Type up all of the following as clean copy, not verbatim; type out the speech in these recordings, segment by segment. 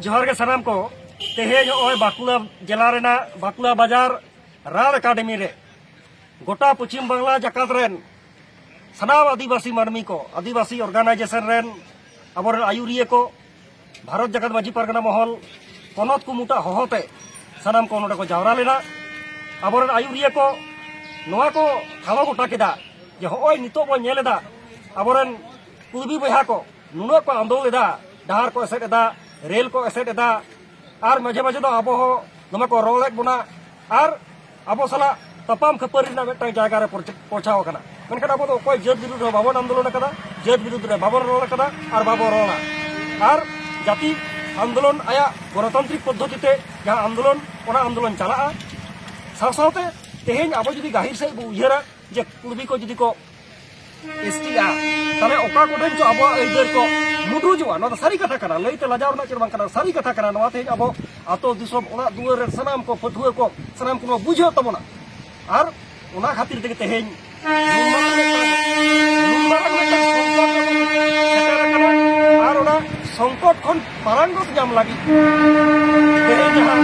जोहार के सनाम को तेहे बाकुला जिला रेना बाकुला बाजार राण अकाडेमी रे गोटा पश्चिम बांगला जाकात रेन सनाम आदिवासी मानमी को आदिवासी ऑर्गेनाइजेशन रेन अब आयुरिया को भारत जगत माजी परगना महल पनत कुमुटा हहोते सनाम को नोडे को जावरा लेना अब आयुरिया को नोआ को ठावा गोटा केदा जे होय नितो बो नेलेदा अबरन कुलबी बहा को नुनो को आंदोलन लेदा डहार को एसेट एदा रेल को एसेट एदा आर मजे मजे दो आबो हो नमे को रोलेक बुना आर आबो सला तपाम खपरी ना मेटा जायगा रे पहुंचाव कना मेनखान आबो दो कोई जत विरुद्ध रे बाबन आंदोलन कदा जत विरुद्ध रे बाबन रोल कदा आर बाबो रोला आर जाति आंदोलन आया गणतांत्रिक पद्धति ते जहां आंदोलन ओना आंदोलन चला साव सावते तेहेन आबो जुदी गाहिर से उयहरा जे कुलबी को जुदी को एसटी आ तले ओका कोठेन जो आबो एदर को मुडू जो ना सारी कथा कना लईते लाजाव ना चरबां कना सारी कथा कना नवा तेहेन आबो आतो दिसोम ओना दुआर रे सनाम को फटुआ को सनाम को बुझो तबना आर ओना खातिर तेगे तेहेन आर ओना संकट खन पारांगत जाम लागी तेहेन जहां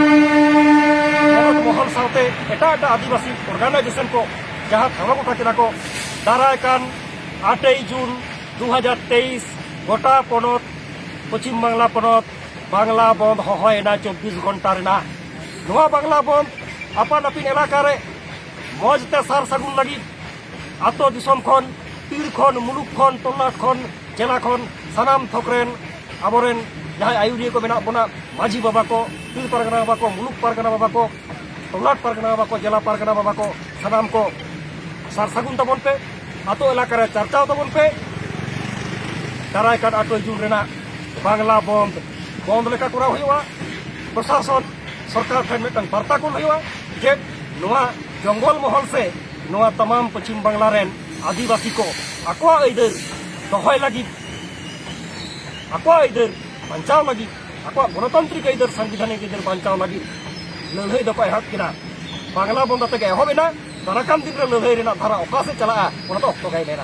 महल सावते एटा एटा आदिवासी ऑर्गेनाइजेशन को जहां थावा गोटा केदा को दाराय कान 8 जून 2023 गोटा पनत पश्चिम बांगला पनत बांगला बंद हहयना 24 घंटा रेना नोआ बांगला बंद आपान आपिन एलाका रे मजते सार सागुन लगी आतो दिसम खन पीर खन मुलुक खन तलाट खन जिला खन सनाम थकरेन आबरेन जहां आयुरिया को मेना बना माझी बाबा को पीर परगना बाबा को मुलुक परगना बाबा को तलाट परगना बाबा को जिला परगना बाबा को सनाम को सार सागुन तबन पे आतो एलाका रे चर्चा तबन पे दाराय कान 8 जून रेना बांगला बंद बंद लेका करा हुआ प्रशासन सरकार ठेन मिटन बार्ता को हुआ जे नोआ जंगल महल से नोआ तमाम पश्चिम बांगला रेन आदिवासी को आकोआ ऐदर दहय लगी आकोआ ऐदर बांचाव लगी आकोआ गणतांत्रिक ऐदर संविधानिक ऐदर बांचाव लगी लड़ाई दो एहब किना बांगला बंद तक एहबेना दाराकान दिन रे लड़ाई रेना धारा ओका से चला ओना तो अक्तो गाय लेना